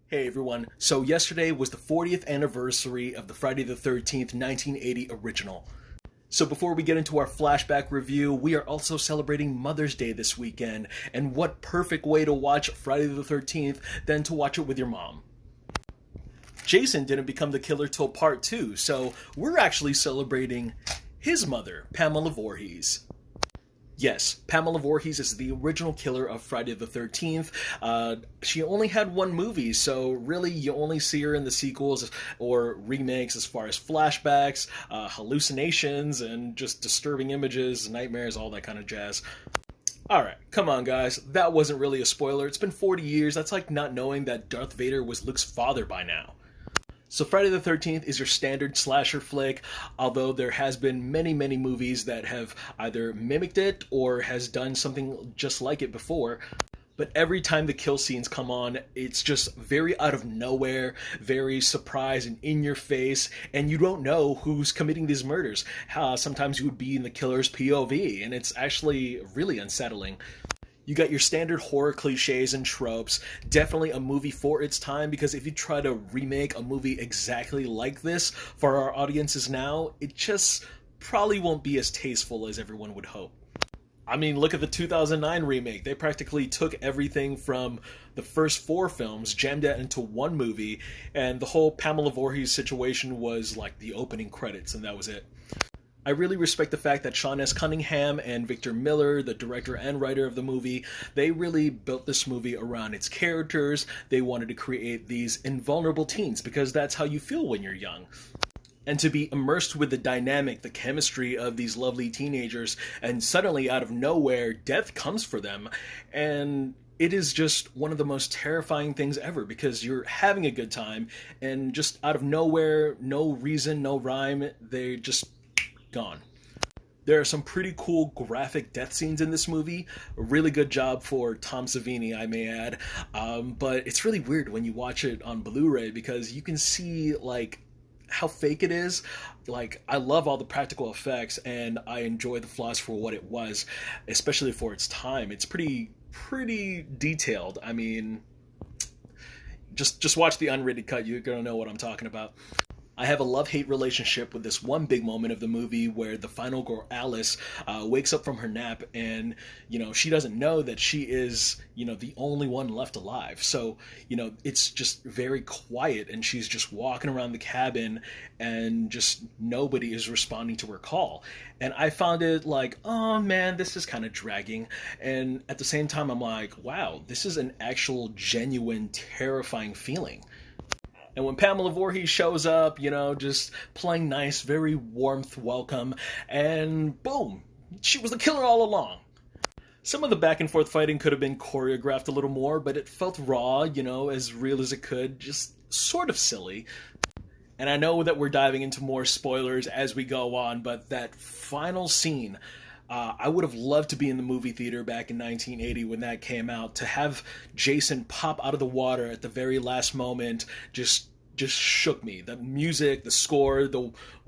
Hey everyone, so yesterday was the 40th anniversary of the Friday the 13th, 1980 original. So before we get into our flashback review, we are also celebrating Mother's Day this weekend, and what perfect way to watch Friday the 13th than to watch it with your mom. Jason didn't become the killer till part 2, so we're actually celebrating his mother, Pamela Voorhees. Yes, Pamela Voorhees is the original killer of Friday the 13th. She only had one movie, so really you only see her in the sequels or remakes as far as flashbacks, hallucinations, and just disturbing images, nightmares, all that kind of jazz. Alright, come on guys, that wasn't really a spoiler. It's been 40 years, that's like not knowing that Darth Vader was Luke's father by now. So Friday the 13th is your standard slasher flick, although there has been many movies that have either mimicked it or has done something just like it before. But every time the kill scenes come on, it's just very out of nowhere, very surprise and in your face, and you don't know who's committing these murders. Sometimes you would be in the killer's POV, and it's actually really unsettling. You got your standard horror cliches and tropes, definitely a movie for its time, because if you try to remake a movie exactly like this for our audiences now, it just probably won't be as tasteful as everyone would hope. I mean, look at the 2009 remake. They practically took everything from the first 4 films, jammed it into one movie, and the whole Pamela Voorhees situation was like the opening credits, and that was it. I really respect the fact that Sean S. Cunningham and Victor Miller, the director and writer of the movie, they really built this movie around its characters. They wanted to create these invulnerable teens because that's how you feel when you're young. And to be immersed with the dynamic, the chemistry of these lovely teenagers, and suddenly out of nowhere, death comes for them. And it is just one of the most terrifying things ever because you're having a good time and just out of nowhere, no reason, no rhyme, they just gone. There are some pretty cool graphic death scenes in this movie. A really good job for Tom Savini, I may add. But it's really weird when you watch it on Blu-ray because you can see like how fake it is. Like, I love all the practical effects and I enjoy the flaws for what it was, especially for its time. It's pretty detailed. I mean, just watch the unrated cut. You're gonna know what I'm talking about. I have a love-hate relationship with this one big moment of the movie where the final girl, Alice, wakes up from her nap and, she doesn't know that she is, the only one left alive. So, it's just very quiet and she's just walking around the cabin and just nobody is responding to her call. And I found it like, oh man, this is kind of dragging. And at the same time, I'm like, wow, this is an actual genuine terrifying feeling. And when Pamela Voorhees shows up, just playing nice, very warmth welcome, and boom, she was the killer all along. Some of the back and forth fighting could have been choreographed a little more, but it felt raw, as real as it could, just sort of silly. And I know that we're diving into more spoilers as we go on, but that final scene, I would have loved to be in the movie theater back in 1980 when that came out. To have Jason pop out of the water at the very last moment just shook me. The music, the score,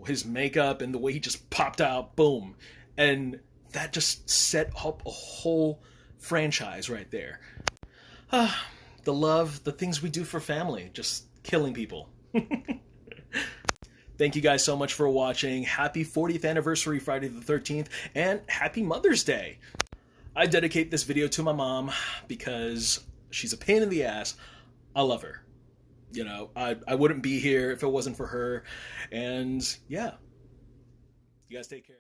his makeup, and the way he just popped out, boom. And that just set up a whole franchise right there. The love, the things we do for family, just killing people. Thank you guys so much for watching. Happy 40th anniversary Friday the 13th, and happy Mother's Day. I dedicate this video to my mom because she's a pain in the ass. I love her. I wouldn't be here if it wasn't for her. And yeah, you guys take care.